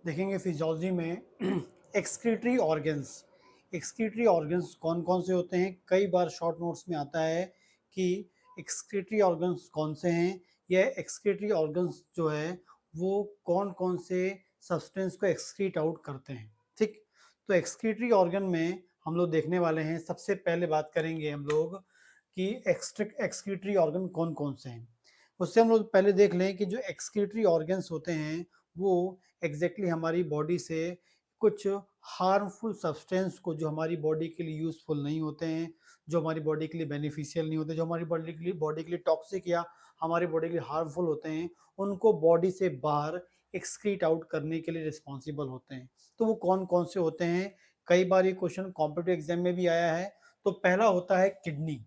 देखेंगे फिजियोलॉजी में excretory organs. Excretory organs कौन कौन से होते हैं? कई बार शॉर्ट नोट्स में आता है कि एक्सक्रीटरी ऑर्गन्स कौन से हैं, या एक्सक्रीटरी ऑर्गन्स जो है वो कौन कौन से सब्सटेंस को एक्सक्रीट आउट करते हैं। ठीक, तो एक्सक्रीटरी ऑर्गन में हम लोग देखने वाले हैं। सबसे पहले बात करेंगे हम लोग कि एक्सक्रीटरी ऑर्गन कौन कौन से हैं। उससे हम लोग पहले देख लें कि जो एक्सक्रीटरी ऑर्गन्स होते हैं वो एग्जैक्टली हमारी बॉडी से कुछ हार्मफुल सब्सटेंस को, जो हमारी बॉडी के लिए यूजफुल नहीं होते हैं, जो हमारी बॉडी के लिए बेनिफिशियल नहीं होते, जो हमारी बॉडी के लिए टॉक्सिक या हमारी बॉडी के लिए हार्मफुल होते हैं, उनको बॉडी से बाहर एक्सक्रीट आउट करने के लिए रिस्पॉन्सिबल होते हैं। तो वो कौन कौन से होते हैं? कई बार ये क्वेश्चन कॉम्पिटिटिव एग्जाम में भी आया है। तो पहला होता है किडनी।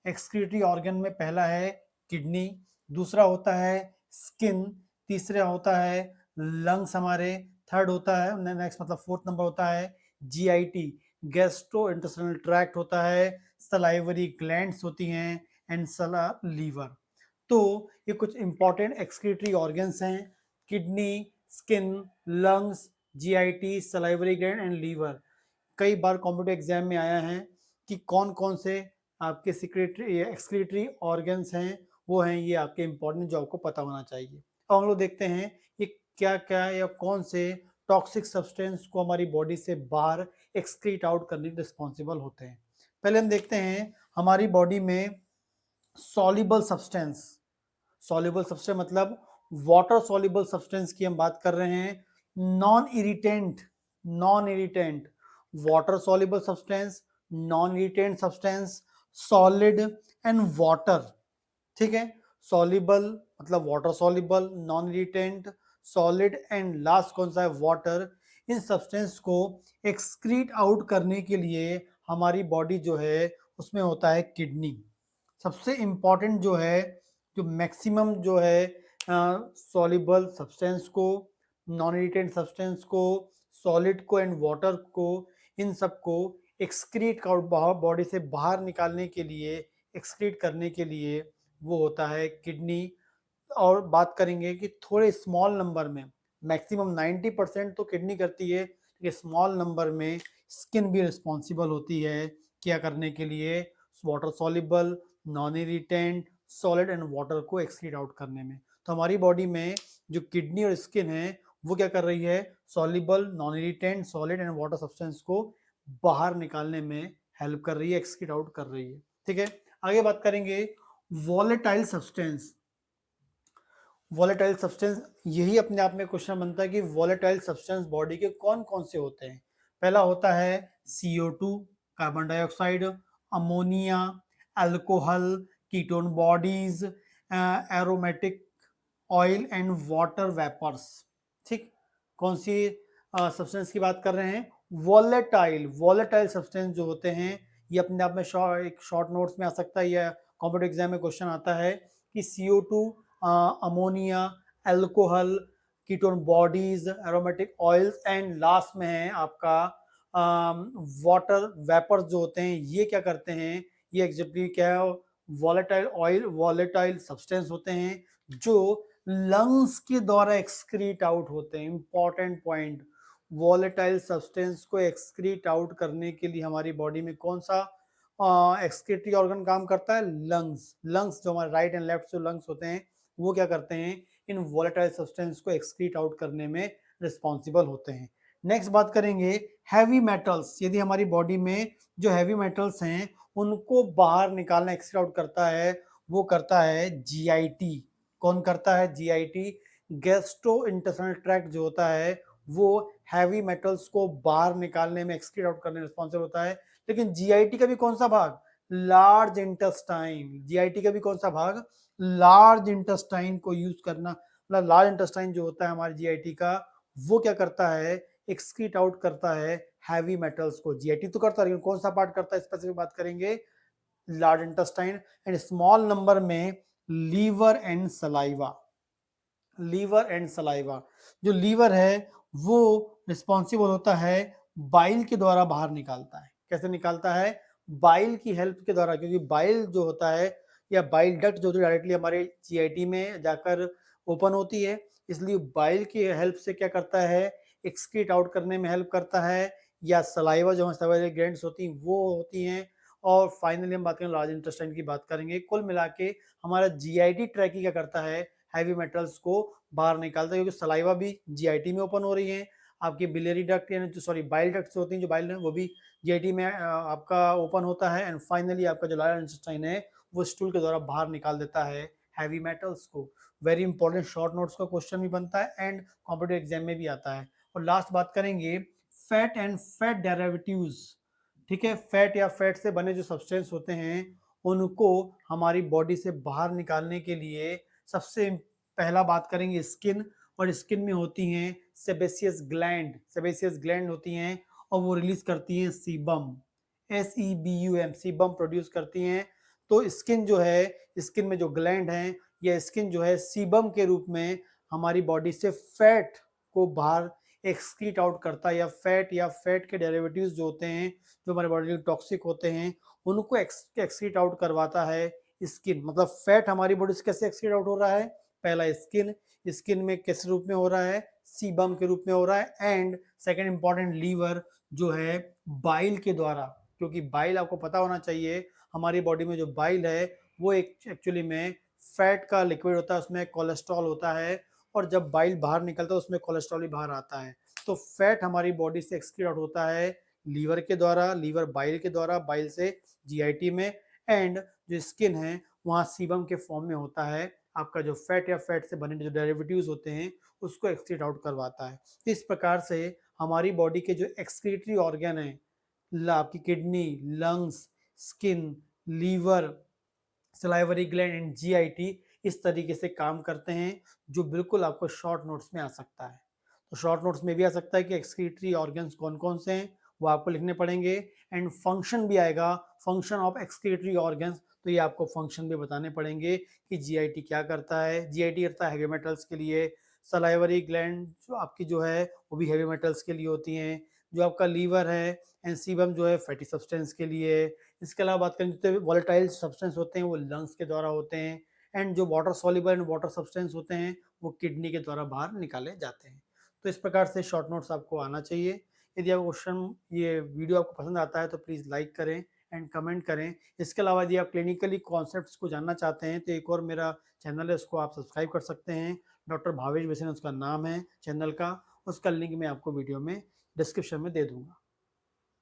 एक्सक्रीटरी ऑर्गन में पहला है किडनी, दूसरा होता है स्किन, तीसरा होता है लंग्स हमारे, थर्ड होता है नेक्स्ट मतलब फोर्थ नंबर होता है जीआईटी, गैस्ट्रो इंटेस्टाइनल ट्रैक्ट होता है, सलाइवरी ग्लैंड्स होती हैं एंड लीवर। तो ये कुछ इंपॉर्टेंट एक्सक्रीटरी ऑर्गन्स हैं: kidney, skin, lungs, GIT, salivary gland and liver. कई बार कॉम्पिटिटिव एग्जाम में आया है कि कौन कौन से आपके सिक्रेटरी एक्सक्रीटरी ऑर्गन्स हैं, वो हैं ये आपके इंपॉर्टेंट, जो आपको पता होना चाहिए। अब हम लोग देखते हैं ये क्या क्या या कौन से टॉक्सिक सब्सटेंस को हमारी बॉडी से बाहर एक्सक्रीट आउट करने के रिस्पॉन्सिबल होते हैं। पहले हम देखते हैं हमारी बॉडी में सॉल्युबल सब्सटेंस। सॉल्युबल सब्सटेंस मतलब वाटर सॉल्युबल सब्सटेंस की हम बात कर रहे हैं। Non irritant water soluble substance, non irritant substance, solid and water. ठीक है, सॉल्युबल मतलब water soluble, non irritant, solid and last कौन सा है? वाटर। इन सब्सटेंस को एक्सक्रीट आउट करने के लिए हमारी बॉडी जो है उसमें होता है किडनी। सबसे इम्पॉर्टेंट जो है, जो मैक्सिमम जो है सॉल्युबल सब्सटेंस को, नॉन इरिटेंट सब्सटेंस को, सॉलिड को एंड वाटर को, इन सबको एक्सक्रीट आउट बॉडी से बाहर निकालने के लिए, एक्सक्रीट करने के लिए वो होता है किडनी। और बात करेंगे कि थोड़े स्मॉल नंबर में, मैक्सिमम 90% तो किडनी करती है, लेकिन स्मॉल नंबर में स्किन भी रिस्पॉन्सिबल होती है क्या करने के लिए? Water soluble, non irritant, solid and water को एक्सक्रीट आउट करने में। तो हमारी बॉडी में जो किडनी और स्किन है वो क्या कर रही है? Soluble, non irritant, solid and water substance को बाहर निकालने में हेल्प कर रही है, एक्सक्रीट आउट कर रही है। ठीक है, आगे बात करेंगे वॉलेटाइल सब्सटेंस। वॉलेटाइल सब्सटेंस, यही अपने आप में क्वेश्चन बनता है कि वॉलेटाइल सब्सटेंस बॉडी के कौन कौन से होते हैं। पहला होता है CO2 carbon dioxide, ammonia, alcohol, ketone bodies, aromatic oil and water vapours. ठीक, कौन सी सब्सटेंस की बात कर रहे हैं? वॉलेटाइल। वॉलेटाइल सब्सटेंस जो होते हैं ये अपने आप में एक शॉर्ट नोट्स में आ सकता है या कॉम्पिटिटिव एग्जाम में क्वेश्चन आता है कि CO2, ammonia, alcohol, ketone bodies, aromatic oils and last में है आपका वाटर वेपर्स जो होते हैं, ये क्या करते हैं? ये एग्जैक्टली क्या है? वॉलेटाइल ऑयल, वॉलेटाइल सब्सटेंस होते हैं जो लंग्स के द्वारा एक्सक्रीट आउट होते हैं। इंपॉर्टेंट पॉइंट, वॉलेटाइल सब्सटेंस को एक्सक्रीट आउट करने के लिए हमारी बॉडी में कौन सा एक्सक्रीटरी ऑर्गन काम करता है? लंग्स। लंग्स जो हमारे राइट एंड लेफ्ट जो लंग्स होते हैं वो क्या करते हैं? इन वॉलेटाइल सब्सटेंस को एक्सक्रीट आउट करने में रिस्पॉन्सिबल होते हैं। नेक्स्ट बात करेंगे हैवी मेटल्स। यदि हमारी बॉडी में जो हैवी मेटल्स हैं उनको बाहर निकालना, एक्सक्रीट आउट करता है, वो करता है जीआईटी। कौन करता है? जीआईटी। गैस्ट्रो इंटेस्टाइनल ट्रैक्ट जो होता है वो हैवी मेटल्स को बाहर निकालने में, एक्सक्रीट आउट करने में रिस्पॉन्सिबल होता है। लेकिन जीआईटी का भी कौन सा भाग? Large intestine. जीआईटी का भी कौन सा भाग? लार्ज इंटेस्टाइन को यूज करना, मतलब लार्ज इंटेस्टाइन जो होता है हमारे जीआईटी का, वो क्या करता है? एक्सक्रीट आउट करता है हैवी मेटल्स को। जीआईटी तो करता है लेकिन कौन सा पार्ट करता है स्पेसिफिक बात करेंगे, large intestine. And small number में liver and saliva. Liver and saliva, जो लीवर है वो रिस्पॉन्सिबल होता है, बाइल के द्वारा बाहर निकालता है। कैसे निकालता है? बाइल की हेल्प के द्वारा, क्योंकि बाइल जो होता है या बाइल डक्ट जो डायरेक्टली हमारे जीआईटी में जाकर ओपन होती है, इसलिए बाइल की हेल्प से क्या करता है? एक्सक्रीट आउट करने में हेल्प करता है, या सलाइवा जो सलाइवरी ग्लैंड्स होती हैं वो होती हैं, और फाइनली हम बात करें लार्ज इंटेस्टाइन की बात करेंगे। कुल मिला के हमारा जीआईटी ट्रैक क्या करता है, हैवी मेटल्स को बाहर निकालता है, क्योंकि सलाइवा भी जीआईटी में ओपन हो रही है, आपकी बिलियरी डक्ट यानी जो सॉरी बाइल डक्ट होती हैं जो बाइल है वो भी जीआईटी में आपका ओपन होता है, एंड फाइनली आपका जो लार्ज इंटेस्टाइन है वो स्टूल के द्वारा बाहर निकाल देता है हैवी मेटल्स को। वेरी इंपॉर्टेंट शॉर्ट नोट्स का क्वेश्चन भी बनता है एंड कॉम्पिटिटिव एग्जाम में भी आता है। और लास्ट बात करेंगे फैट एंड फैट डेरिवेटिव्स। ठीक है, फैट या फैट से बने जो सब्सटेंस होते हैं उनको हमारी बॉडी से बाहर निकालने के लिए सबसे पहला बात करेंगे स्किन, और स्किन में होती हैं सेबेसियस ग्लैंड होती हैं, और वो रिलीज करती हैं सीबम, SEBUM, सीबम प्रोड्यूस करती हैं। तो स्किन जो है, स्किन में जो ग्लैंड हैं, या स्किन जो है सीबम के रूप में हमारी बॉडी से फैट को बाहर एक्सक्रीट आउट करता है, या फैट के डेरिवेटिव्स जो होते हैं जो हमारे बॉडी में टॉक्सिक होते हैं उनको एक्सक्रीट आउट करवाता है स्किन। मतलब फैट हमारी बॉडी से कैसे एक्सक्रीट आउट हो रहा है, पहला स्किन में किस रूप में हो रहा है, सीबम के रूप में हो रहा है, एंड सेकंड इंपॉर्टेंट लीवर जो है बाइल के द्वारा, क्योंकि बाइल आपको पता होना चाहिए हमारी बॉडी में जो बाइल है वो एक्चुअली में फैट का लिक्विड होता है, उसमें कोलेस्ट्रॉल होता है, और जब बाइल बाहर निकलता है उसमें कोलेस्ट्रॉल भी बाहर आता है। तो फैट हमारी बॉडी से एक्सक्रीट आउट होता है लीवर के द्वारा, लीवर बाइल के द्वारा, बाइल से जीआईटी में, एंड जो स्किन है वहाँ सीबम के फॉर्म में होता है, आपका जो फैट या फैट से बने जो डेरिवेटिव्स होते हैं उसको एक्सक्रीट आउट करवाता है। इस प्रकार से हमारी बॉडी के जो एक्सक्रीटरी ऑर्गन है, आपकी kidney, lungs, skin, liver, salivary gland and GIT इस तरीके से काम करते हैं, जो बिल्कुल आपको शॉर्ट नोट्स में आ सकता है। तो शॉर्ट नोट्स में भी आ सकता है कि एक्सक्रीटरी ऑर्गन्स कौन कौन से हैं वो आपको लिखने पड़ेंगे, एंड फंक्शन भी आएगा, फंक्शन ऑफ एक्सक्रीटरी ऑर्गन्स, तो ये आपको फंक्शन भी बताने पड़ेंगे कि जीआईटी क्या करता है। जीआईटी करता है हैवी मेटल्स के लिए, सलाइवरी ग्लैंड जो आपकी जो है वो भी हैवी मेटल्स के लिए होती हैं, जो आपका लीवर है एंड सीबम जो है फैटी सब्सटेंस के लिए। इसके अलावा बात करें जितने वॉलेटाइल सब्सटेंस होते हैं वो लंग्स के द्वारा होते हैं, एंड जो water soluble and water substance होते हैं वो किडनी के द्वारा बाहर निकाले जाते हैं। तो इस प्रकार से शॉर्ट नोट्स आपको आना चाहिए। यदि आपको क्वेश्चन ये वीडियो आपको पसंद आता है तो प्लीज़ लाइक करें एंड कमेंट करें। इसके अलावा यदि आप क्लिनिकली कॉन्सेप्ट्स को जानना चाहते हैं तो एक और मेरा चैनल है, उसको आप सब्सक्राइब कर सकते हैं। डॉक्टर भावेश बिसेन उसका नाम है चैनल का, उसका लिंक मैं आपको वीडियो में डिस्क्रिप्शन में दे दूंगा।